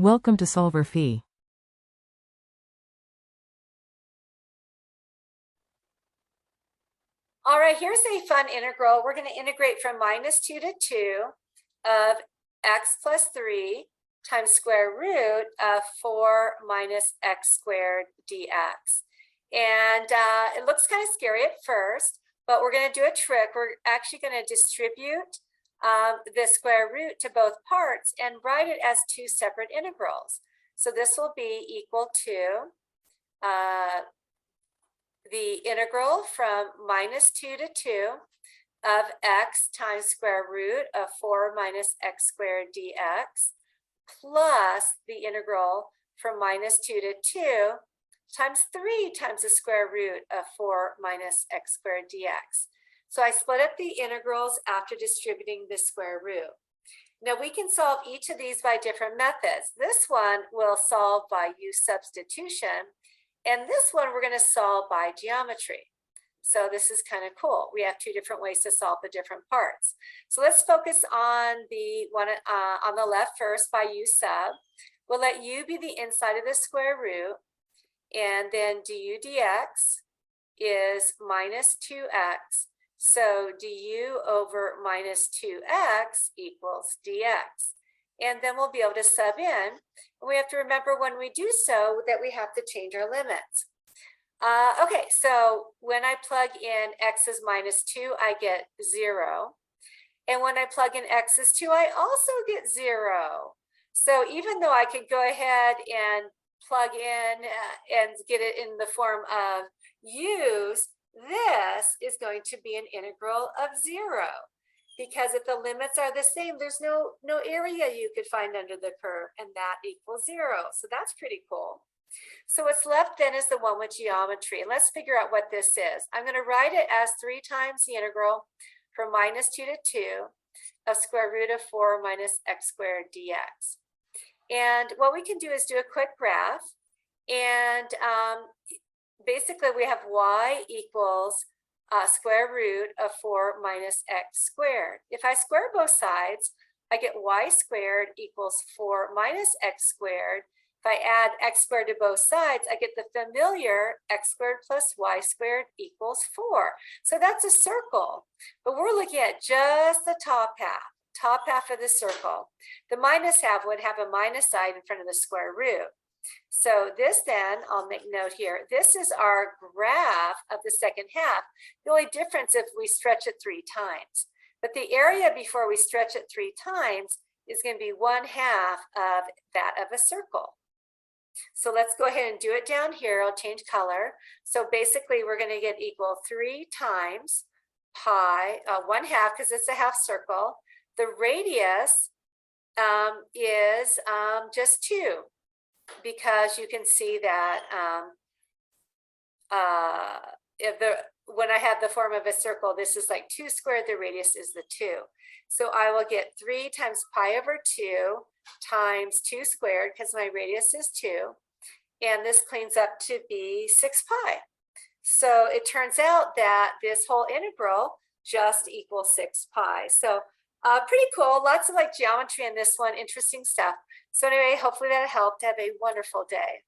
Welcome to solverfy. All right, here's a fun integral. We're going to integrate from -2 to 2 of x plus 3 times square root of 4 minus x squared dx. And it looks kind of scary at first, but we're going to do a trick. We're actually going to distribute the square root to both parts and write it as two separate integrals. So this will be equal to the integral from -2 to 2 of x times square root of 4 minus x squared dx plus the integral from -2 to 2 times 3 times the square root of 4 minus x squared dx. So I split up the integrals after distributing the square root. Now we can solve each of these by different methods. This one will solve by use substitution, and this one we're going to solve by geometry. So this is kind of cool. We have two different ways to solve the different parts. So let's focus on the one on the left first by u sub. We'll let u be the inside of the square root, and then du dx is minus 2x. So du over minus 2x equals dx. And then we'll be able to sub in. We have to remember when we do so that we have to change our limits. Okay, so when I plug in x is -2, I get 0. And when I plug in x is 2, I also get 0. So even though I could go ahead and plug in and get it in the form of u's, this is going to be an integral of 0. Because if the limits are the same, there's no area you could find under the curve, and that equals 0. So that's pretty cool. So what's left then is the one with geometry. Let's figure out what this is. I'm going to write it as 3 times the integral from -2 to 2 of square root of 4 minus x squared dx. And what we can do is do a quick graph. And basically we have y equals square root of 4 minus x squared. If I square both sides, I get y squared equals 4 minus x squared. If I add x squared to both sides, I get the familiar x squared plus y squared equals 4. So that's a circle, but we're looking at just the top half of the circle. The minus half would have a minus sign in front of the square root. So this then, I'll make note here, this is our graph of the second half. The only difference if we stretch it 3 times. But the area before we stretch it 3 times is going to be 1/2 of that of a circle. So let's go ahead and do it down here. I'll change color. So basically we're going to get equal 3 times pi, 1/2 because it's a half circle. The radius is just 2. Because you can see that when I have the form of a circle, this is like 2 squared, the radius is the 2. So I will get 3 times pi over 2 times 2 squared, because my radius is 2. And this cleans up to be 6 pi. So it turns out that this whole integral just equals 6 pi. So pretty cool. Lots of like geometry in this one. Interesting stuff. So anyway, hopefully that helped. Have a wonderful day.